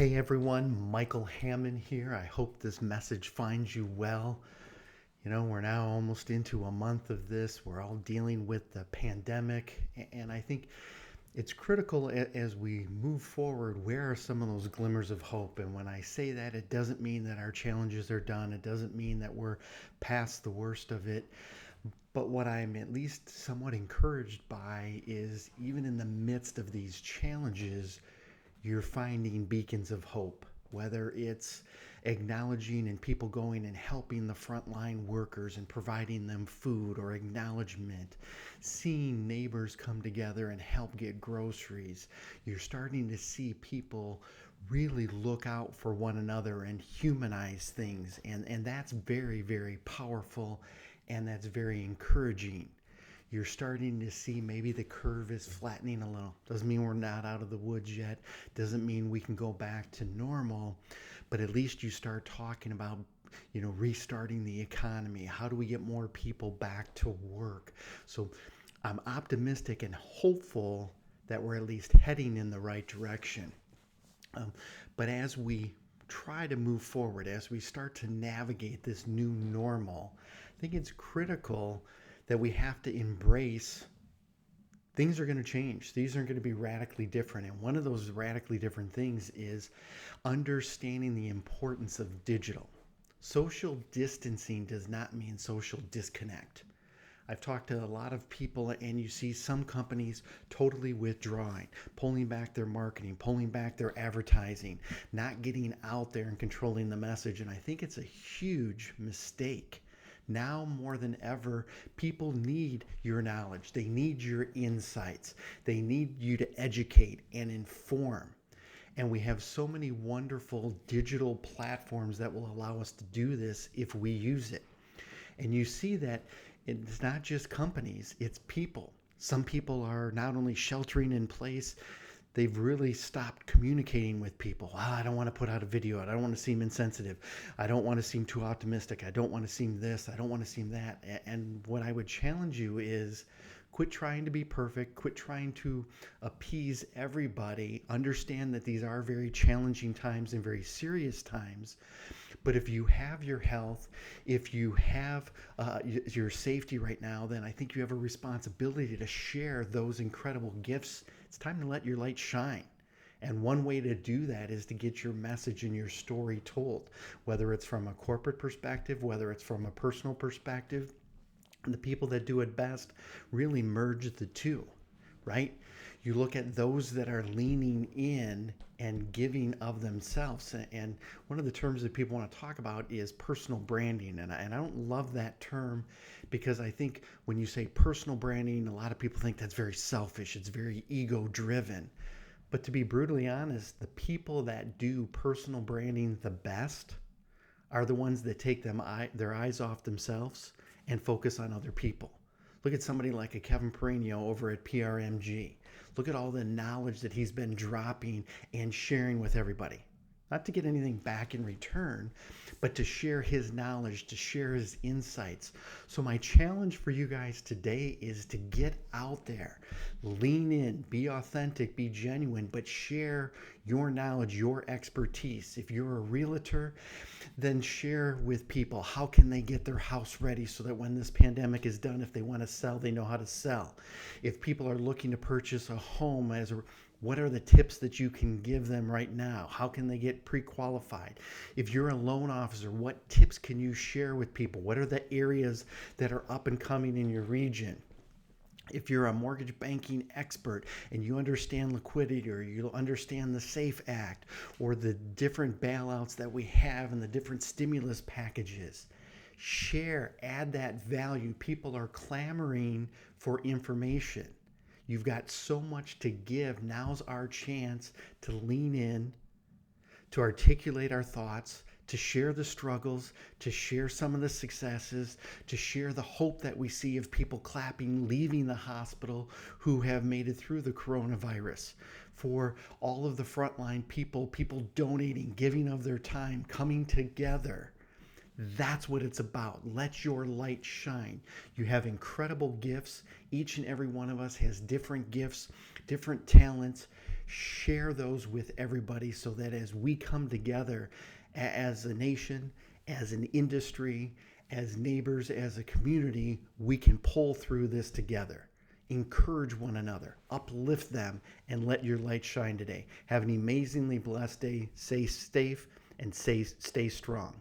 Hey everyone, Michael Hammond here. I hope this message finds you well. We're now almost into a month of this. We're all dealing with the pandemic, and I think it's critical as we move forward. Where are some of those glimmers of hope? And when I say that, it doesn't mean that our challenges are done, it doesn't mean that we're past the worst of it. But what I'm at least somewhat encouraged by is even in the midst of these challenges, you're finding beacons of hope, whether it's acknowledging and people going and helping the frontline workers and providing them food or acknowledgement, seeing neighbors come together and help get groceries. You're starting to see people really look out for one another and humanize things. And that's very, very powerful, and that's very encouraging. You're starting to see maybe the curve is flattening a little. Doesn't mean we're not out of the woods yet. Doesn't mean we can go back to normal, but at least you start talking about restarting the economy. How do we get more people back to work? So I'm optimistic and hopeful that we're at least heading in the right direction. But as we try to move forward, as we start to navigate this new normal, I think it's critical that we have to embrace things are going to change. These are going to be radically different. And one of those radically different things is understanding the importance of digital. Social distancing does not mean social disconnect. I've talked to a lot of people, and you see some companies totally withdrawing, pulling back their marketing, pulling back their advertising, not getting out there and controlling the message. And I think it's a huge mistake. Now more than ever, people need your knowledge. They need your insights. They need you to educate and inform. And we have so many wonderful digital platforms that will allow us to do this if we use it. And you see that it's not just companies, it's people. Some people are not only sheltering in place, they've really stopped communicating with people. I don't want to put out a video. I don't want to seem insensitive. I don't want to seem too optimistic. I don't want to seem this. I don't want to seem that. And what I would challenge you is quit trying to be perfect. Quit trying to appease everybody. Understand that these are very challenging times and very serious times. But if you have your health, if you have your safety right now, then I think you have a responsibility to share those incredible gifts. It's time to let your light shine. And one way to do that is to get your message and your story told, whether it's from a corporate perspective, whether it's from a personal perspective. The people that do it best really merge the two, right? You look at those that are leaning in and giving of themselves. And one of the terms that people want to talk about is personal branding. And I don't love that term because I think when you say personal branding, a lot of people think that's very selfish. It's very ego driven. But to be brutally honest, the people that do personal branding the best are the ones that take their eyes off themselves and focus on other people. Look at somebody like a Kevin Peranio over at PRMG. Look at all the knowledge that he's been dropping and sharing with everybody. Not to get anything back in return, but to share his knowledge, to share his insights. So my challenge for you guys today is to get out there, lean in, be authentic, be genuine, but share your knowledge, your expertise. If you're a realtor, then share with people how can they get their house ready so that when this pandemic is done, if they want to sell, they know how to sell. If people are looking to purchase a home, what are the tips that you can give them right now? How can they get pre-qualified? If you're a loan officer, what tips can you share with people? What are the areas that are up and coming in your region? If you're a mortgage banking expert and you understand liquidity, or you understand the SAFE Act, or the different bailouts that we have and the different stimulus packages, share, add that value. People are clamoring for information. You've got so much to give. Now's our chance to lean in, to articulate our thoughts, to share the struggles, to share some of the successes, to share the hope that we see of people clapping, leaving the hospital who have made it through the coronavirus. For all of the frontline people donating, giving of their time, coming together. That's what it's about. Let your light shine. You have incredible gifts. Each and every one of us has different gifts, different talents. Share those with everybody so that as we come together as a nation, as an industry, as neighbors, as a community, we can pull through this together. Encourage one another, uplift them, and let your light shine today. Have an amazingly blessed day. Stay safe and stay strong.